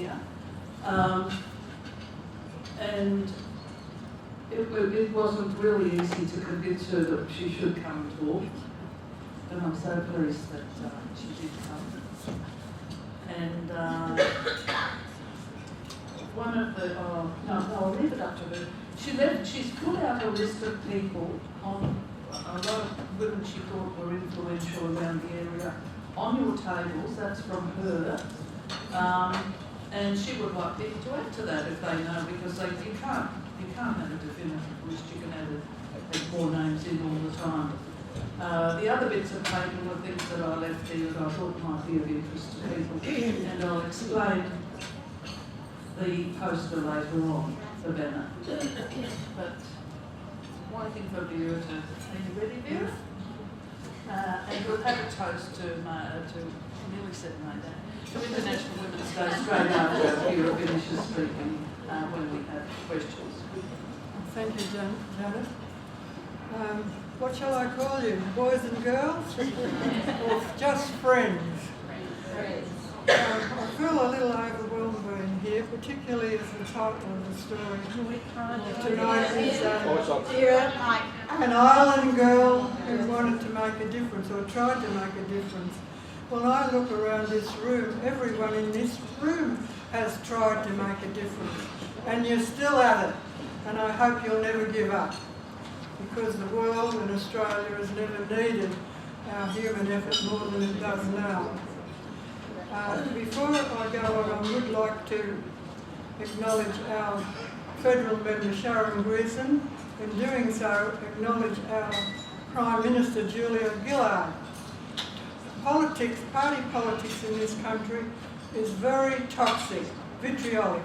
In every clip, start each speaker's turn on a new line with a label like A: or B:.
A: here. And it wasn't really easy to convince her that she should come and talk. And I'm so pleased that she did come. And one of the, I'll leave it up to her. She's put out a list of people on a lot of women she thought were influential around the area on your tables. That's from her. And she would like people to add to that if they know, because you can't have a definitive list. You can add more names in all the time. The other bits of paper were things that I left here that I thought might be of interest to people, and I'll explain the poster later on, the banner. But one thing for Vera to, are you ready, Vera? And we'll have a toast to nearly said my day, to International Women's Day straight after Vera finishes speaking when we have questions.
B: Thank you, Janet. What shall I call you? Boys and girls? Or just friends? I feel a little overwhelmed being here, particularly as the title of the story tonight is an island girl who wanted to make a difference, or tried to make a difference. When I look around this room, everyone in this room has tried to make a difference, and you're still at it, and I hope you'll never give up, because the world and Australia has never needed our human effort more than it does now. Before I go on, I would like to acknowledge our federal member Sharon Greason. In doing so, acknowledge our Prime Minister Julia Gillard. Party politics in this country is very toxic, vitriolic.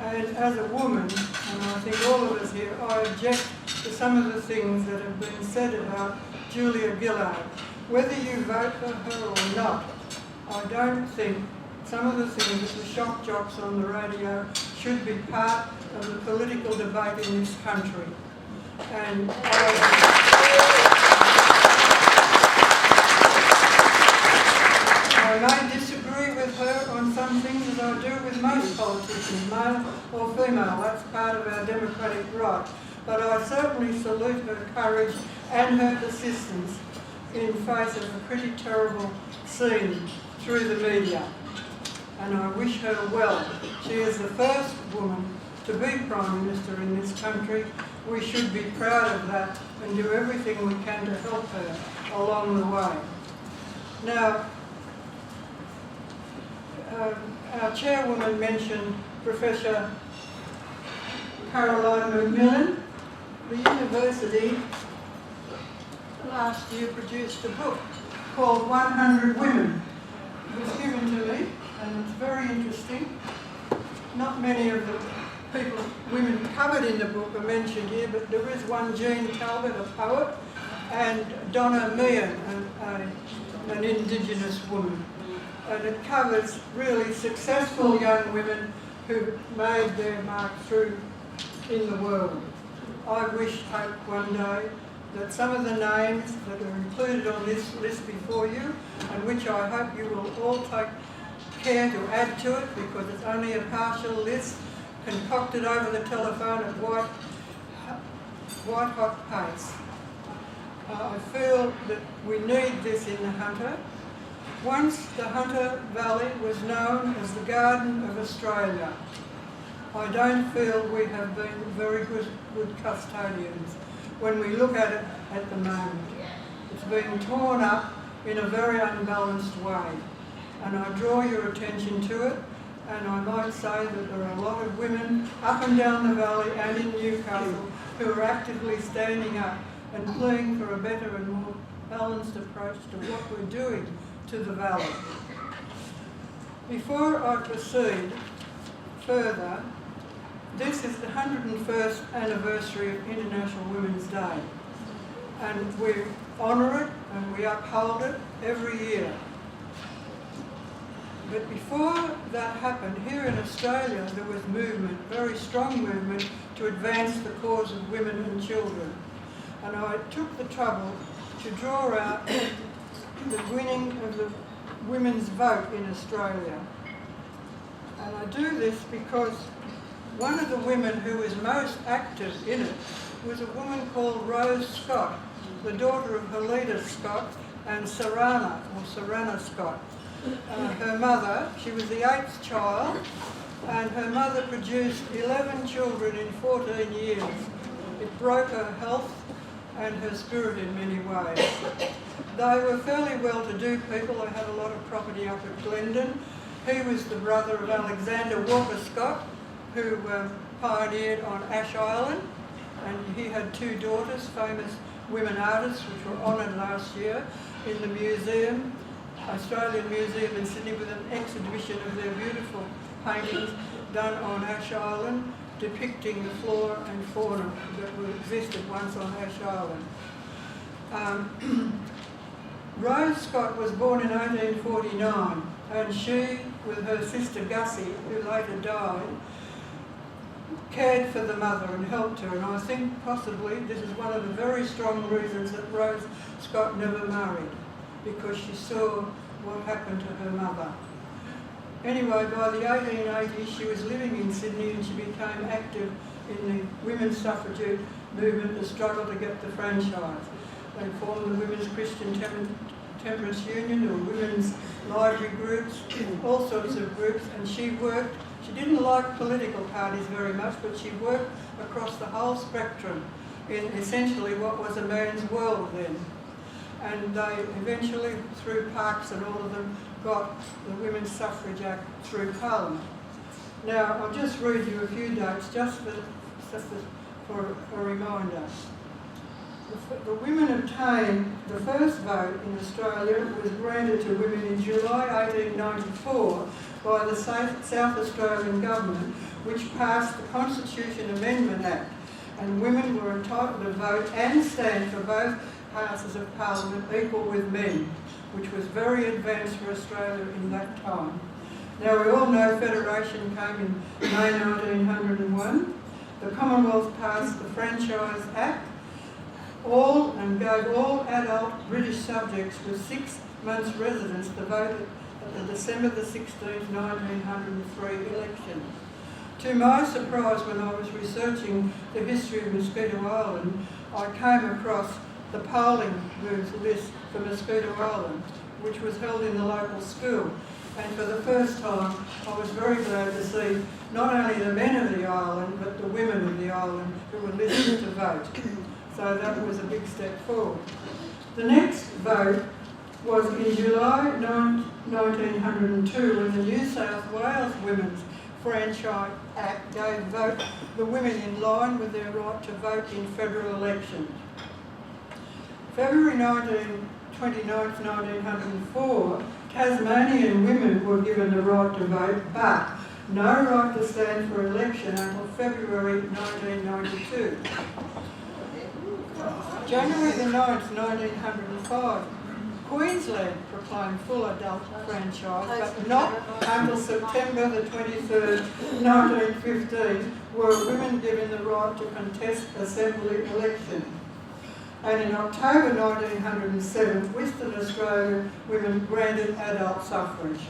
B: And as a woman, and I think all of us here, I object to some of the things that have been said about Julia Gillard. Whether you vote for her or not, I don't think some of the things that the shock jocks on the radio should be part of the political debate in this country. And I may disagree with her on some things as I do with most politicians, male or female. That's part of our democratic right. But I certainly salute her courage and her persistence in face of a pretty terrible scene through the media. And I wish her well. She is the first woman to be Prime Minister in this country. We should be proud of that and do everything we can to help her along the way. Now, our chairwoman mentioned Professor Caroline McMillan. The university last year produced a book called 100 Women. It was given to me, and it's very interesting. Not many of the women covered in the book are mentioned here, but there is one, Jean Talbot, a poet, and Donna Meehan, an Indigenous woman. And it covers really successful young women who made their mark through in the world. I hope one day that some of the names that are included on this list before you, and which I hope you will all take care to add to it, because it's only a partial list, concocted over the telephone at white hot pace. I feel that we need this in the Hunter. Once the Hunter Valley was known as the Garden of Australia. I don't feel we have been very good custodians when we look at it at the moment. It's being torn up in a very unbalanced way, and I draw your attention to it, and I might say that there are a lot of women up and down the valley and in Newcastle who are actively standing up and pleading for a better and more balanced approach to what we're doing to the valley. Before I proceed further, this is the 101st anniversary of International Women's Day, and we honour it and we uphold it every year. But before that happened, here in Australia there was movement, very strong movement, to advance the cause of women and children. And I took the trouble to draw out the winning of the women's vote in Australia. And I do this because one of the women who was most active in it was a woman called Rose Scott, the daughter of Helena Scott and Sarana Scott. Her mother, she was the 8th child, and her mother produced 11 children in 14 years. It broke her health and her spirit in many ways. They were fairly well-to-do people. They had a lot of property up at Glendon. He was the brother of Alexander Walker Scott, who pioneered on Ash Island, and he had 2 daughters, famous women artists, which were honoured last year in the museum, Australian Museum in Sydney, with an exhibition of their beautiful paintings done on Ash Island, depicting the flora and fauna that existed once on Ash Island. Rose Scott was born in 1849, and she, with her sister Gussie, who later died, cared for the mother and helped her, and I think possibly this is one of the very strong reasons that Rose Scott never married, because she saw what happened to her mother. Anyway, by the 1880s she was living in Sydney and she became active in the women's suffragette movement, the struggle to get the franchise. They formed the Women's Christian Temperance Union, or women's library groups, all sorts of groups, and she worked. She didn't like political parties very much, but she worked across the whole spectrum in essentially what was a man's world then. And they eventually, through Parkes and all of them, got the Women's Suffrage Act through Parliament. Now, I'll just read you a few dates just for a reminder. The women obtained the first vote in Australia was granted to women in July 1894 by the South Australian Government, which passed the Constitution Amendment Act, and women were entitled to vote and stand for both houses of Parliament equal with men, which was very advanced for Australia in that time. Now, we all know Federation came in May 1901. The Commonwealth passed the Franchise Act, and gave all adult British subjects with 6 months residence to vote at the December the 16th, 1903 election. To my surprise, when I was researching the history of Mosquito Island, I came across the polling booth list for Mosquito Island, which was held in the local school. And for the first time, I was very glad to see not only the men of the island, but the women of the island who were listed to vote. So that was a big step forward. The next vote was in July 1902, when the New South Wales Women's Franchise Act gave vote the women in line with their right to vote in federal elections. February 29th, 1904, Tasmanian women were given the right to vote, but no right to stand for election until February 1992. January the 9th, 1905, Queensland proclaimed full adult franchise, but not until September the 23rd, 1915, were women given the right to contest Assembly elections. And in October 1907, Western Australia women granted adult suffrage.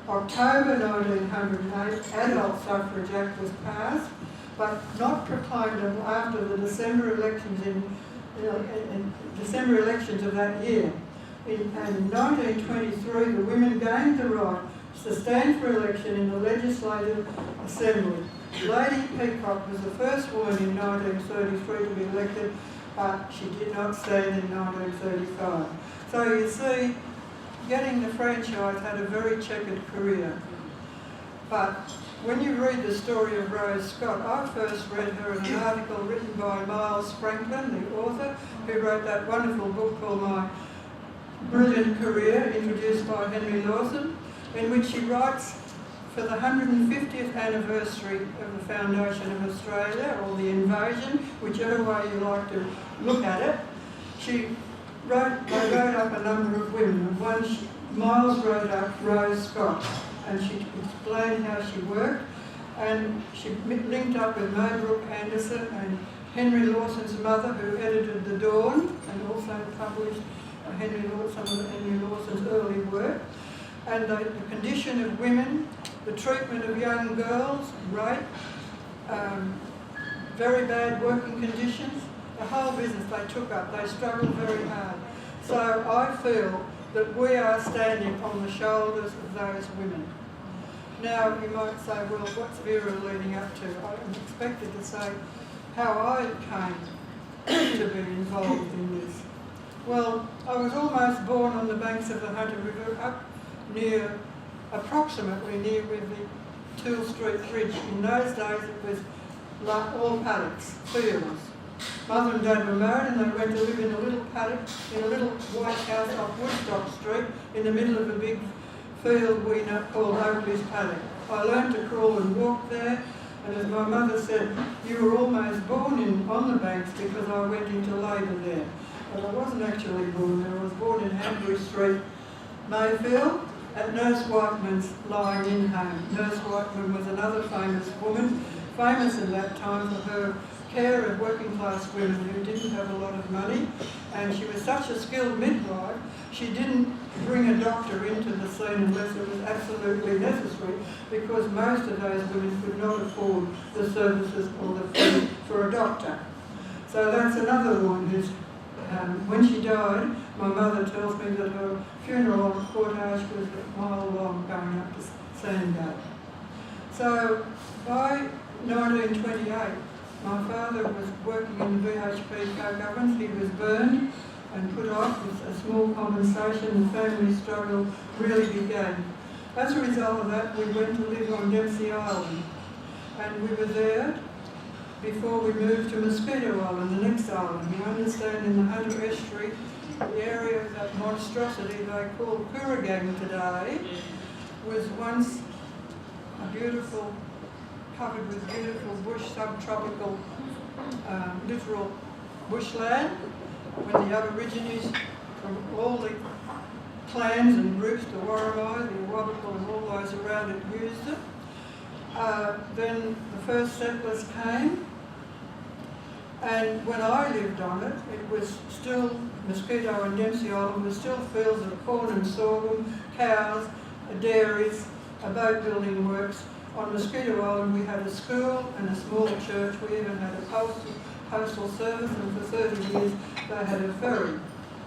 B: October 1908, Adult Suffrage Act was passed, but not proclaimed until after the December elections December elections of that year. In 1923, the women gained the right to stand for election in the Legislative Assembly. Lady Peacock was the first woman in 1933 to be elected, but she did not stand in 1935. So you see, getting the franchise had a very checkered career. But when you read the story of Rose Scott, I first read her in an article written by Miles Franklin, the author, who wrote that wonderful book called My Brilliant Career, introduced by Henry Lawson, in which she writes for the 150th anniversary of the Foundation of Australia, or the invasion, whichever way you like to look at it. They wrote up a number of women, and Miles wrote up Rose Scott, and she explained how she worked, and she linked up with Maybrook Anderson and Henry Lawson's mother, who edited The Dawn and also published some of Henry Lawson's early work. And the condition of women the treatment of young girls, rape, very bad working conditions, the whole business they took up. They struggled very hard. So I feel that we are standing on the shoulders of those women. Now you might say, well, what's Vera leading up to? I'm expected to say how I came to be involved in this. Well, I was almost born on the banks of the Hunter River, up near, approximately near where the Toole Street Bridge. In those days it was like all paddocks, fields. Mother and Dad were married and they went to live in a little paddock, in a little white house off Woodstock Street, in the middle of a big field we know called Oakley's Paddock. I learned to crawl and walk there, and as my mother said, you were almost born on the banks because I went into labour there. But I wasn't actually born there. I was born in Hanbury Street, Mayfield, at Nurse Whiteman's lying-in home. Nurse Whiteman was another famous woman, famous in that time for her care of working class women who didn't have a lot of money, and she was such a skilled midwife, she didn't bring a doctor into the scene unless it was absolutely necessary, because most of those women could not afford the services or the fee for a doctor. So that's another woman who's, when she died, my mother tells me that her funeral cortege was a mile long going up to Sandgate. So by 1928, my father was working in the BHP co-government. He was burned and put off with a small compensation. The family struggle really began. As a result of that, we went to live on Dempsey Island, and we were there before we moved to Mosquito Island, the next island. You understand, in the Hunter Estuary, the area of that monstrosity they call Kooragang today was once a beautiful, covered with beautiful bush, subtropical, littoral bushland, when the Aborigines from all the clans and groups, the Warramai, the Awabakal and all those around it used it. Then the first settlers came, and when I lived on it, it was still, Mosquito and Dempsey Island was still fields of corn and sorghum, cows, dairies, boat building works. On Mosquito Island we had a school and a small church. We even had a postal service, and for 30 years they had a ferry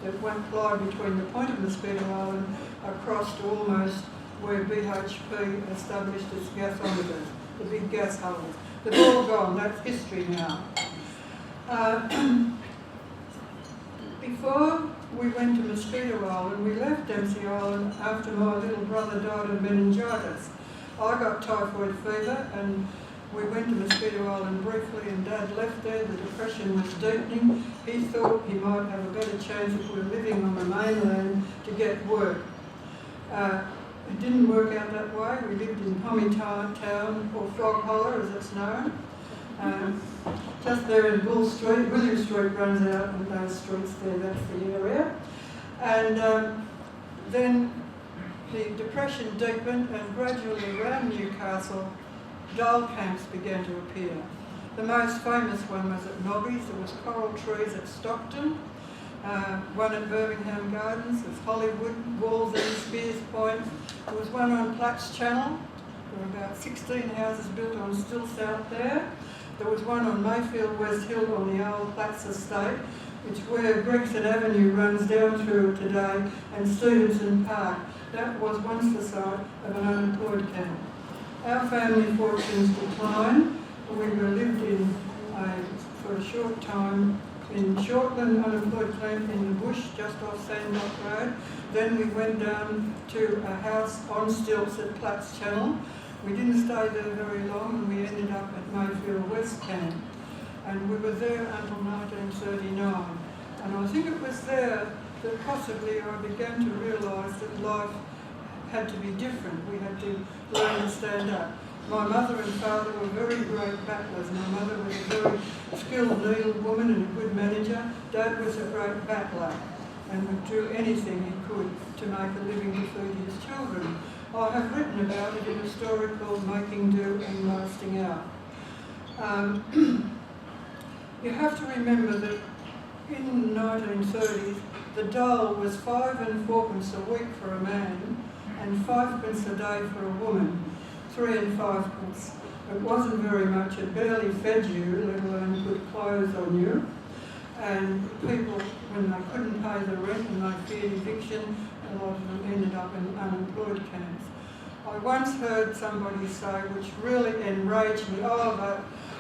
B: that went plied between the point of Mosquito Island across to almost where BHP established its gasometers, the big gas holders. They've all gone, that's history now. Before we went to Mosquito Island, we left Dempsey Island after my little brother died of meningitis. I got typhoid fever and we went to Mosquito Island briefly, and Dad left there. The depression was deepening. He thought he might have a better chance if we were living on the mainland to get work. It didn't work out that way. We lived in Pommy Town, or Frog Hollow as it's known. Just there in Bull Street. William Street runs out in those streets there, that's the area. And then the depression deepened, and gradually around Newcastle, dole camps began to appear. The most famous one was at Nobby's. There was coral trees at Stockton, one at Birmingham Gardens, there's Hollywood, Walsall, Spears Point. There was one on Platts Channel. There were about 16 houses built on stilts out there. There was one on Mayfield West Hill on the old Platts estate, which where Gregson Avenue runs down through today, and Stevenson Park. That was once the site of an unemployed camp. Our family fortunes declined. We were lived in for a short time in Shortland unemployed camp in the bush just off Sanddock Road. Then we went down to a house on stilts at Platts Channel. We didn't stay there very long, and we ended up at Mayfield West Camp. And we were there until 1939. And I think it was there that possibly I began to realise that life had to be different. We had to learn to stand up. My mother and father were very great battlers. My mother was a very skilled needlewoman and a good manager. Dad was a great battler and would do anything he could to make a living to feed his children. I have written about it in a story called Making Do and Lasting Out. You have to remember that in the 1930s, the dole was 5 and 4 pence a week for a man and 5 pence a day for a woman. 3 and 5 pence. It wasn't very much, it barely fed you, let alone put clothes on you. And people, when they couldn't pay the rent and they feared eviction, a lot of them ended up in unemployed camps. I once heard somebody say, which really enraged me, oh,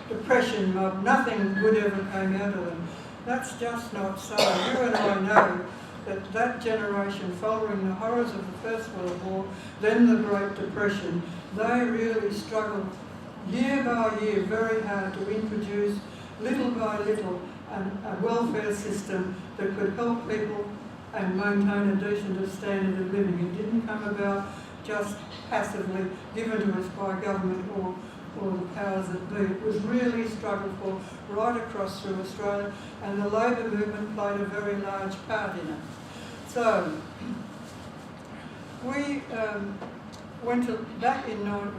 B: the depression mob, nothing good ever came out of them. That's just not so. You and I know that that generation following the horrors of the First World War, then the Great Depression, they really struggled year by year very hard to introduce, little by little, a welfare system that could help people and maintain a decent standard of living. It didn't come about just passively given to us by government or the powers that be. It was really struggled for right across through Australia, and the labour movement played a very large part in it. So, we we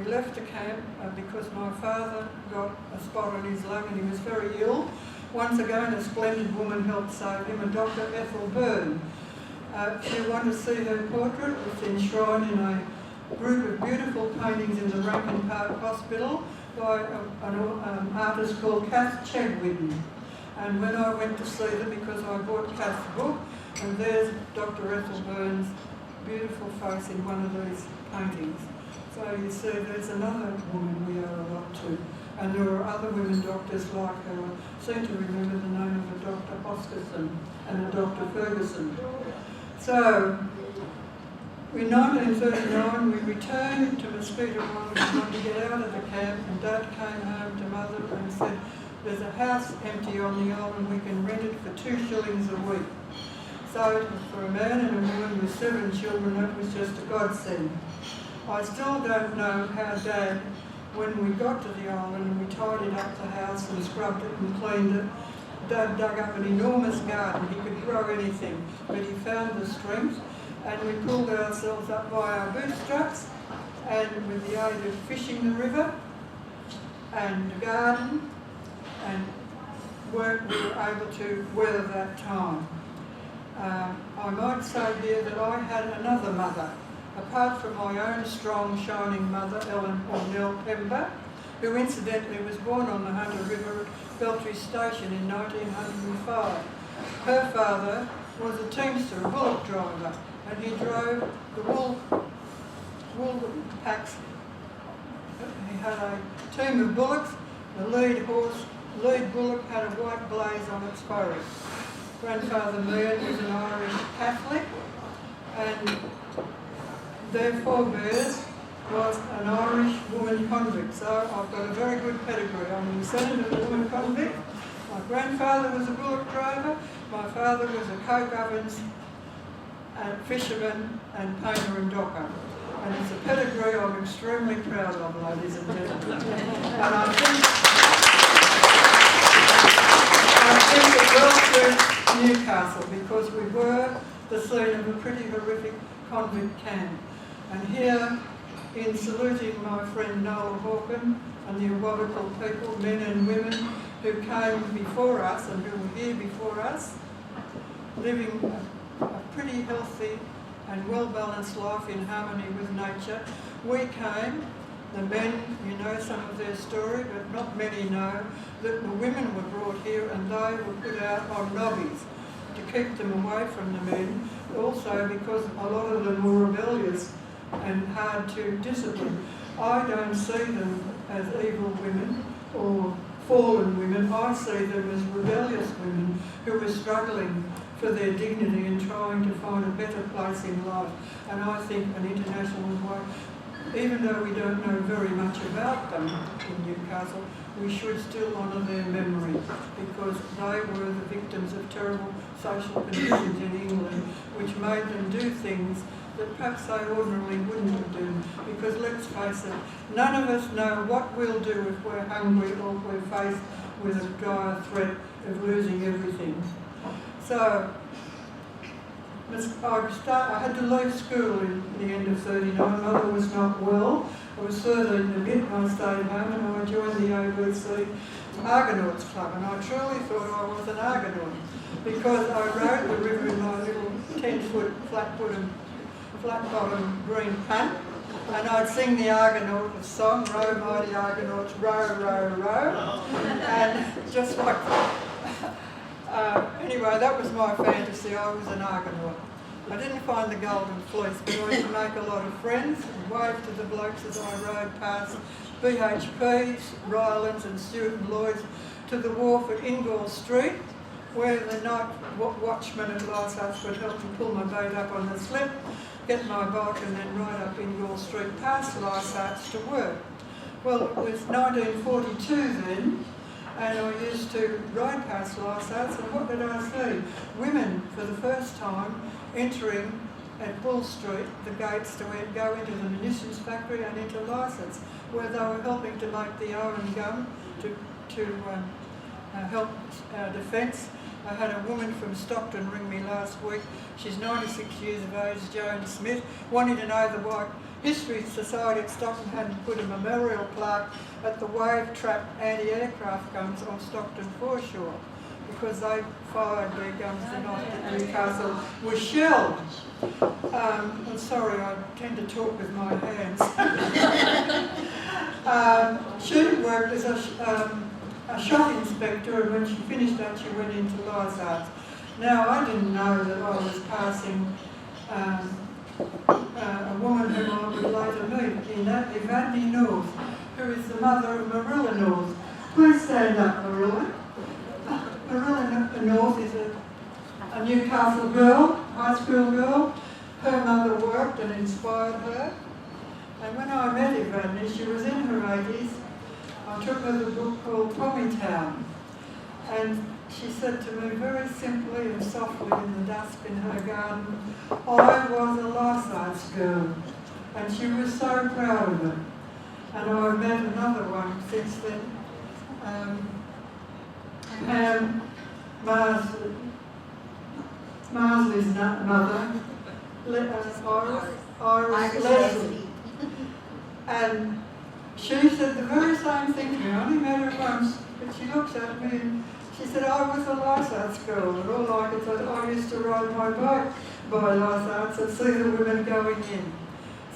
B: left the camp because my father got a spot on his lung and he was very ill. Once again, a splendid woman helped save him, a Dr. Ethel Byrne. If you want to see her portrait, it's enshrined in a group of beautiful paintings in the Rankin Park Hospital by an artist called Kath Chadwin. And when I went to see them, because I bought Kath's book, and there's Dr. Ethel Byrne's beautiful face in one of these paintings. So you see, there's another woman we owe a lot to. And there are other women doctors like her. I seem to remember the name of a Dr. Hoskinson and a Dr. Ferguson. So, in 1939 we returned to Mosquito Island. We wanted to get out of the camp, and Dad came home to Mother and said, there's a house empty on the island, we can rent it for 2 shillings a week. So for a man and a woman with 7 children, that was just a godsend. I still don't know how Dad, when we got to the island and we tidied up the house and scrubbed it and cleaned it, Dad dug up an enormous garden. He could grow anything, but he found the strength, and we pulled ourselves up by our bootstraps, and with the aid of fishing the river and the garden, and work, we were able to weather that time. I might say here that I had another mother, apart from my own strong, shining mother, Ellen Cornell Pember, who incidentally was born on the Hunter River at Beltry Station in 1905. Her father was a teamster, a bullock driver, and he drove the wool packs. He had a team of bullocks. The lead bullock had a white blaze on its forehead. Grandfather Meehan was an Irish Catholic, and their forebears was an Irish woman convict. So I've got a very good pedigree. I'm descendant of a woman convict. My grandfather was a bullock driver. My father was a coke ovens and fisherman and painter and docker. And it's a pedigree I'm extremely proud of, ladies and gentlemen. And I think it well suits Newcastle, because we were the scene of a pretty horrific convict camp. And here, in saluting my friend Noel Hawken and the Awabakal people, men and women who came before us and who were here before us, living a pretty healthy and well-balanced life in harmony with nature, we came. The men, you know some of their story, but not many know that the women were brought here and they were put out on nobbies to keep them away from the men, also because a lot of them were rebellious and hard to discipline. I don't see them as evil women or fallen women. I see them as rebellious women who were struggling for their dignity and trying to find a better place in life. And I think an international way, even though we don't know very much about them in Newcastle, we should still honour their memory, because they were the victims of terrible social conditions in England, which made them do things that perhaps they ordinarily wouldn't have done. Because let's face it, none of us know what we'll do if we're hungry or if we're faced with a dire threat of losing everything. So, I had to leave school in the end of 39. Mother was not well. I was 13 and a bit, and I stayed home, and I joined the ABC Argonauts Club, and I truly thought I was an Argonaut, because I rode the river in my little 10-foot flat-bottom green punt, and I'd sing the Argonaut song, Row Mighty Argonauts, row, row, row, and just like anyway, that was my fantasy. I was an Argonaut. I didn't find the golden fleece, but I used to make a lot of friends and wave to the blokes as I rode past BHPs, Rylands and Stewart and Lloyd's to the wharf at Ingall Street, where the night watchman at Lysarts would help me pull my boat up on the slip, get my bike and then ride up Ingall Street past Lysarts to work. Well, it was 1942 then, and I used to ride past Lysarts, and what did I see? Women, for the first time, entering at Bull Street, the gates to go into the munitions factory and into Lysarts, where they were helping to make the Owen gun to help defence. I had a woman from Stockton ring me last week. She's 96 years of age, Joan Smith, wanting to know the White History Society at Stockton hadn't put a memorial plaque at the wave trap anti-aircraft guns on Stockton foreshore, because they fired their guns the night that Newcastle was shelled. I'm sorry, I tend to talk with my hands. She worked as a shot inspector, and when she finished that she went into Lysarts. Now, I didn't know that I was passing a woman whom I would later meet, Evadne North, who is the mother of Marilla North. Please stand up, Marilla. Marilla North is a Newcastle girl, high school girl. Her mother worked and inspired her. And when I met Evadne, she was in her 80s. I took her the book called Tommytown. And she said to me very simply and softly in the dusk in her garden, I was a Lysarts girl. And she was so proud of it. And I've met another one since then. Marsley's mother, Iris Leslie. And she said the very same thing to me. I only met her once, but she looks at me and she said, I was a Lysarts girl, and all I could say, I used to ride my bike by Lysarts and see the women going in.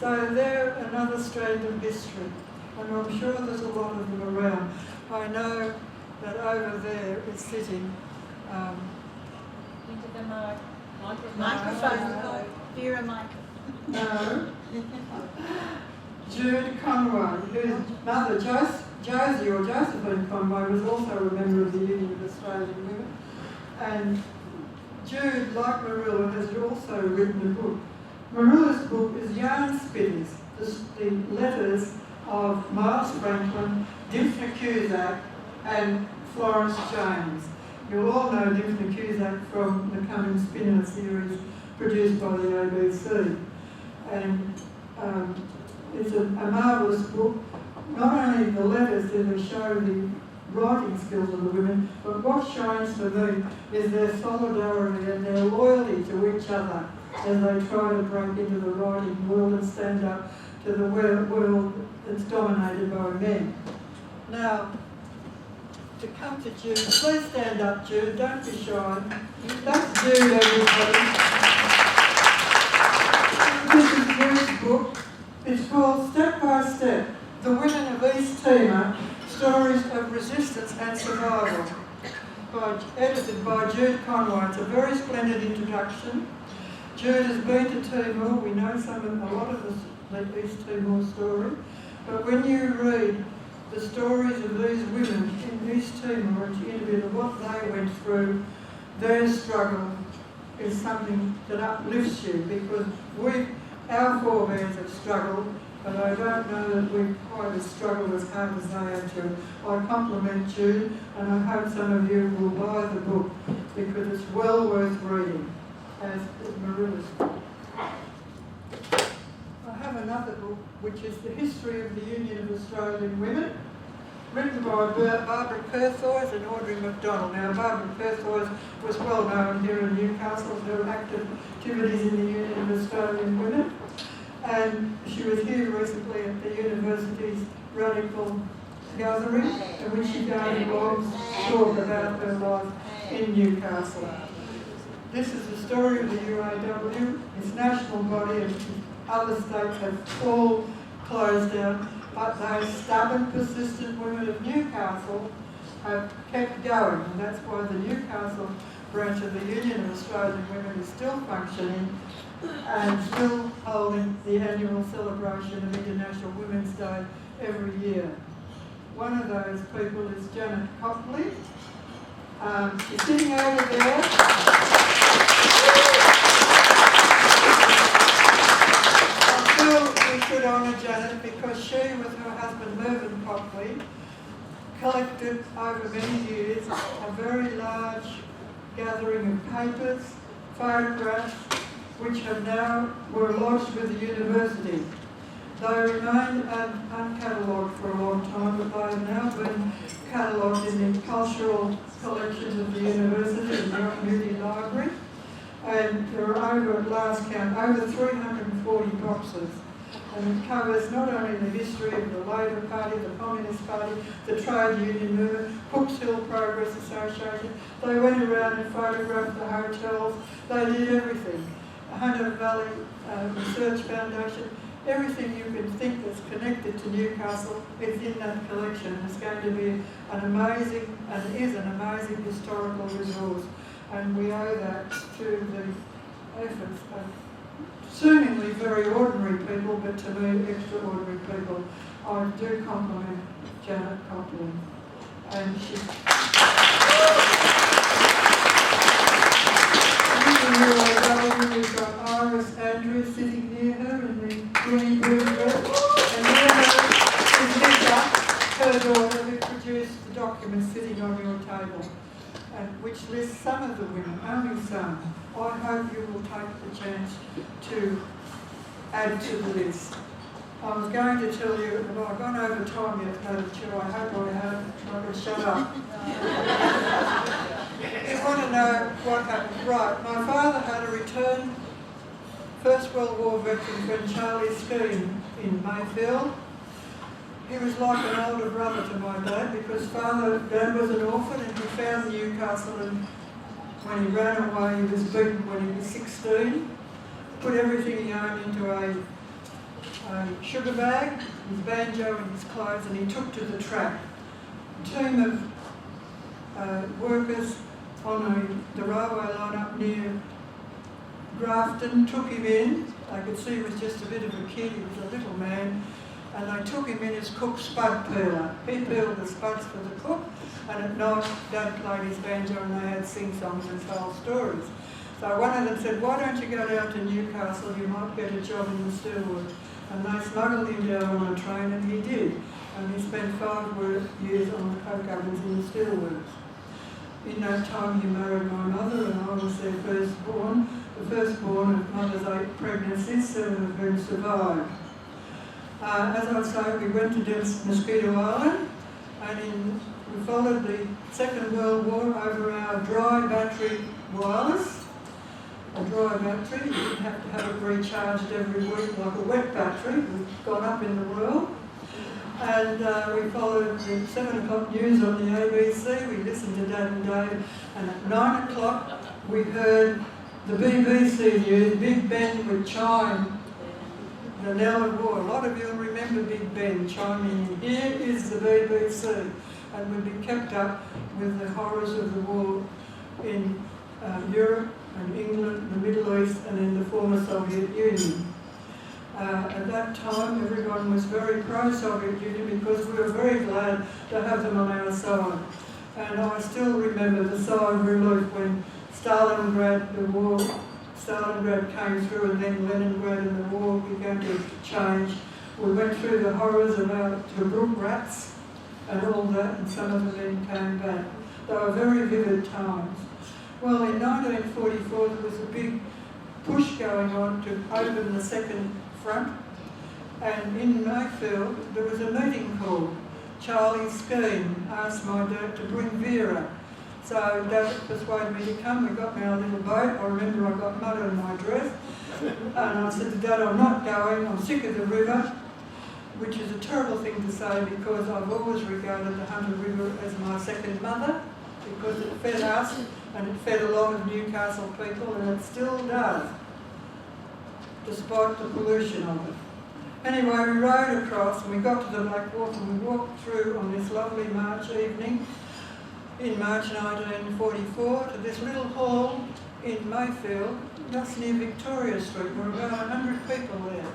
B: So they're another strand of history, and I'm sure there's a lot of them around. I know that over there is sitting
C: into the microphone. Vera microphone.
B: No. Jude Conway, whose mother, Josie or Josephine Conway, was also a member of the Union of Australian Women. And Jude, like Marilla, has also written a book. Marilla's book is Yarn Spitters, the letters of Miles Franklin, Dimphna Cusack and Florence James. You'll all know Dimphna Cusack from the Coming Spinner series produced by the ABC. And it's a marvellous book. Not only the letters that show the writing skills of the women, but what shines for me is their solidarity and their loyalty to each other as they try to break into the writing world and stand up to the world that's dominated by men. Now, to come to Jude, please stand up, Jude, don't be shy. That's Jude, everybody. This is Jude's book. It's called Step by Step, The Women of East Timor, Stories of Resistance and Survival, edited by Jude Conway. It's a very splendid introduction. Jude has been to Timor. We know a lot of the East Timor story, but when you read the stories of these women in East Timor and you interview what they went through, their struggle is something that uplifts you, because our forebears have struggled, but I don't know that we've quite struggled as hard as they have to. I compliment you, and I hope some of you will buy the book, because it's well worth reading, as is Marilla's book. I have another book, which is The History of the Union of Australian Women, written by Barbara Perthoys and Audrey MacDonald. Now, Barbara Perthoys was well known here in Newcastle for her activities in the Union of Australian Women, and she was here recently at the university's radical gathering, in which she gave a long talk about her life in Newcastle. This is the story of the UAW, its national body, and other states have all closed down, but those stubborn, persistent women of Newcastle have kept going, and that's why the Newcastle branch of the Union of Australian Women is still functioning and still holding the annual celebration of International Women's Day every year. One of those people is Janet Mundie. She's sitting over there. I feel we should honour Janet because she, with her husband Mervyn Copley, collected over many years a very large gathering of papers, photographs, which have now were lodged with the university. They remained uncatalogued for a long time, but they have now been catalogued in the cultural collections of the university and the community library. And there are over, at last count, over 340 boxes. And it covers not only the history of the Labor Party, the Communist Party, the Trade Union movement, Cooks Hill Progress Association. They went around and photographed the hotels. They did everything. Hunter Valley Research Foundation. Everything you can think that's connected to Newcastle is in that collection. It's going to be an amazing, and is an amazing historical resource. And we owe that to the efforts of seemingly very ordinary people, but to me, extraordinary people. I do compliment Janet Copley. And she's... We've got Iris Andrews sitting near her in the green blue dress. And near her is Lisa, her daughter, who produced the document sitting on your table, which lists some of the women, only some. I hope you will take the chance to add to the list. I was going to tell you, but I've gone over time yet, Madam Chair. I hope I haven't. I'm going to shut up. You want to know what happened? Right, my father had a returned First World War veteran friend, Charlie Skeen, in Mayfield. He was like an older brother to my dad because Dad was an orphan and he found Newcastle, and when he ran away he was beaten when he was 16, put everything he owned into a sugar bag, his banjo and his clothes, and he took to the track. A team of workers on the railway line up near Grafton took him in. I could see he was just a bit of a kid, he was a little man, and they took him in as cook's spud peeler. He peeled the spuds for the cook, and at night Dad played his banjo and they had sing-songs and told stories. So one of them said, why don't you go down to Newcastle, you might get a job in the steelworks. And they smuggled him down on a train, and he did. And he spent 5 years on the coke ovens in the steelworks. In that time he married my mother, and I was their firstborn, the firstborn of mother's 8 pregnancies, 7 of whom survived. As I say, we went to Mosquito Island, and we followed the Second World War over our dry battery wireless. A dry battery, you didn't have to have it recharged every week like a wet battery. We've gone up in the world. And we followed the 7 o'clock news on the ABC. We listened to Dad and Dave. And at 9 o'clock we heard the BBC news. Big Ben would chime the knell of war. A lot of you will remember Big Ben chiming in. Here is the BBC. And we'd be kept up with the horrors of the war in Europe and England, the Middle East, and in the former Soviet Union. At that time, everyone was very pro-Soviet Union because we were very glad to have them on our side. And I still remember the sigh of relief when Stalingrad came through, and then Leningrad, and the war began to change. We went through the horrors of our Tobruk rats and all that, and some of the men came back. They were very vivid times. Well, in 1944 there was a big push going on to open the second front, and in Mayfield there was a meeting called. Charlie Skeen asked my dad to bring Vera. So Dad persuaded me to come. We got me our little boat. I remember I got mud on my dress. And I said to Dad, I'm not going, I'm sick of the river, which is a terrible thing to say because I've always regarded the Hunter River as my second mother, because it fed us and it fed a lot of Newcastle people, and it still does, despite the pollution of it. Anyway, we rode across and we got to the Blackwater and we walked through on this lovely March evening in March 1944 to this little hall in Mayfield, just near Victoria Street. There were about 100 people there.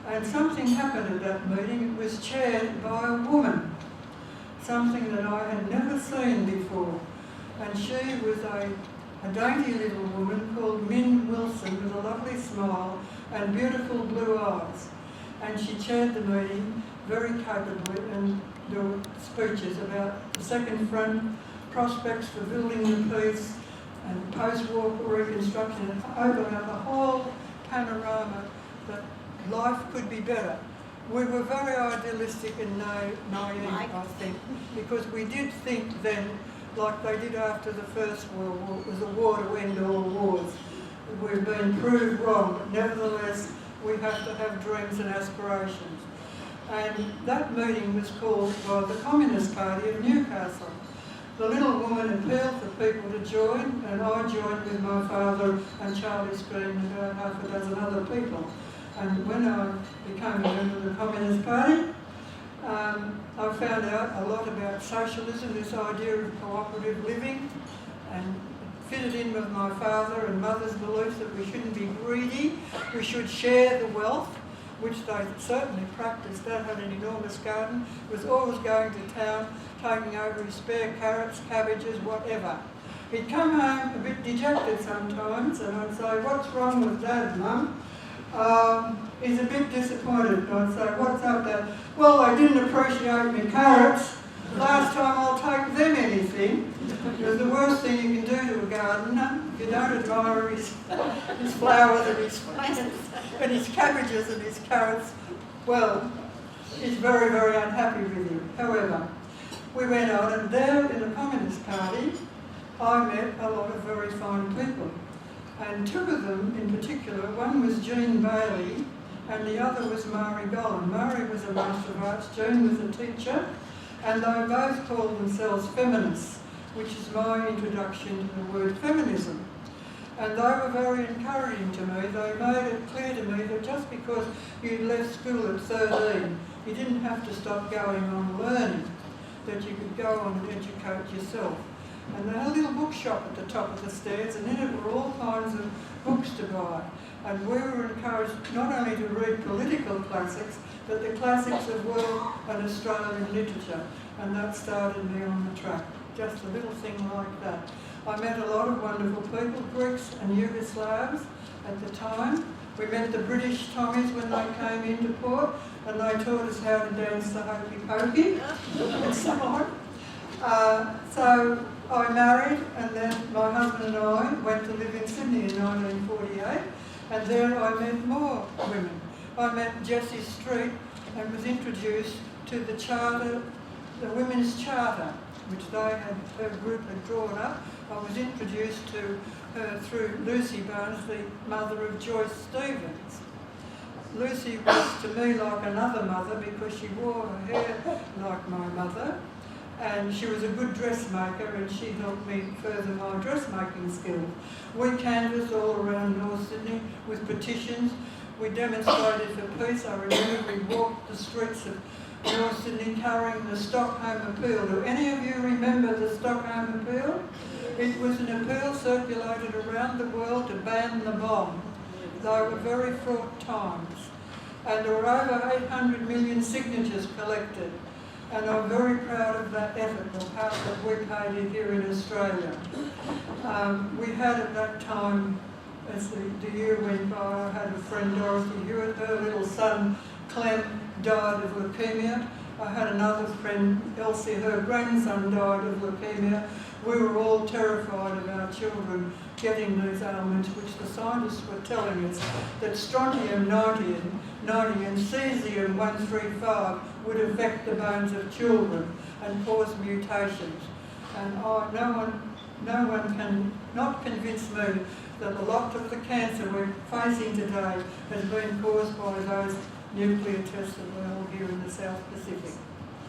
B: And something happened at that meeting. It was chaired by a woman, something that I had never seen before. And she was a dainty little woman called Min Wilson with a lovely smile and beautiful blue eyes. And she chaired the meeting very capably, and there were speeches about the Second Front, prospects for building the peace and post-war reconstruction, and opened up a whole panorama that life could be better. We were very idealistic and naive, I think, because we did think then, like they did after the First World War, it was a war to end all wars. We've been proved wrong, but nevertheless we have to have dreams and aspirations. And that meeting was called by the Communist Party of Newcastle. The little woman appealed for people to join, and I joined with my father and Charlie Screen and about half a dozen other people. And when I became a member of the Communist Party, I found out a lot about socialism, this idea of cooperative living, and it fitted in with my father and mother's beliefs that we shouldn't be greedy, we should share the wealth, which they certainly practiced. Dad had an enormous garden, was always going to town, taking over his spare carrots, cabbages, whatever. He'd come home a bit dejected sometimes, and I'd say, "What's wrong with Dad, Mum?" He's a bit disappointed. And I'd say, "What's up, Dad?" "Well, they didn't appreciate my carrots. Last time I'll take them anything." Because the worst thing you can do to a gardener, if you don't admire his flowers and his plants and his cabbages and his carrots, well, he's very, very unhappy with you. However, we went on, and there in the Communist Party, I met a lot of very fine people. And two of them in particular, one was Jean Bailey and the other was Mari Gollan. Mari was a Master of Arts, Jean was a teacher, and they both called themselves feminists, which is my introduction to the word feminism. And they were very encouraging to me. They made it clear to me that just because you left school at 13, you didn't have to stop going on learning, that you could go on and educate yourself. And they had a little bookshop at the top of the stairs, and in it were all kinds of books to buy. And we were encouraged not only to read political classics, but the classics of world and Australian literature. And that started me on the track. Just a little thing like that. I met a lot of wonderful people, Greeks and Yugoslavs at the time. We met the British Tommies when they came into port, and they taught us how to dance the hokey pokey and so on. So I married, and then my husband and I went to live in Sydney in 1948, and there I met more women. I met Jessie Street and was introduced to the charter, the Women's Charter, which her group had drawn up. I was introduced to her through Lucy Barnes, the mother of Joyce Stevens. Lucy was to me like another mother because she wore her hair like my mother, and she was a good dressmaker, and she helped me further my dressmaking skills. We canvassed all around North Sydney with petitions. We demonstrated for peace. I remember we walked the streets of North Sydney carrying the Stockholm Appeal. Do any of you remember the Stockholm Appeal? It was an appeal circulated around the world to ban the bomb. They were very fraught times. And there were over 800 million signatures collected. And I'm very proud of that effort, the part that we played in here in Australia. We had at that time, as the year went by, I had a friend, Dorothy Hewitt, her little son, Clem, died of leukemia. I had another friend, Elsie, her grandson died of leukemia. We were all terrified of our children getting these ailments, which the scientists were telling us that strontium-90 and cesium-135 would affect the bones of children and cause mutations. And no one can not convince me that a lot of the cancer we're facing today has been caused by those nuclear tests that were held here in the South Pacific.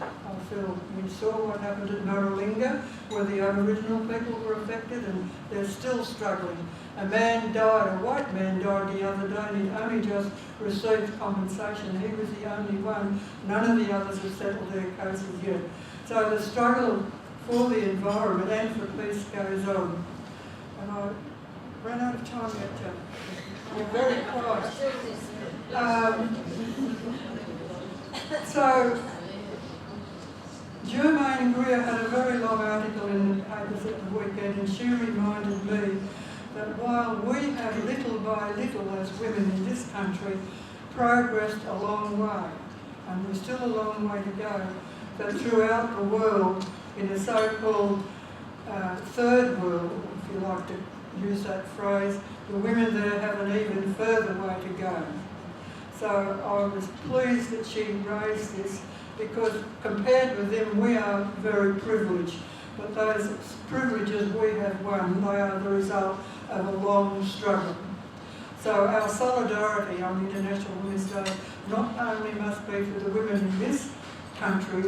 B: I feel we saw what happened at Maralinga, where the Aboriginal people were affected, and they're still struggling. A man died, a white man died the other day, and he'd only just received compensation. He was the only one. None of the others have settled their cases yet. So the struggle for the environment and for peace goes on. And I ran out of time yet, Janet. You're very quiet. So, Germaine Greer had a very long article in the papers at the weekend, and she reminded me that while we have little by little as women in this country progressed a long way, and we're still a long way to go, that throughout the world, in the so-called third world, if you like to use that phrase, the women there have an even further way to go. So I was pleased that she raised this, because compared with them, we are very privileged. But those privileges we have won, they are the result of a long struggle. So our solidarity on International Women's Day not only must be for the women in this country,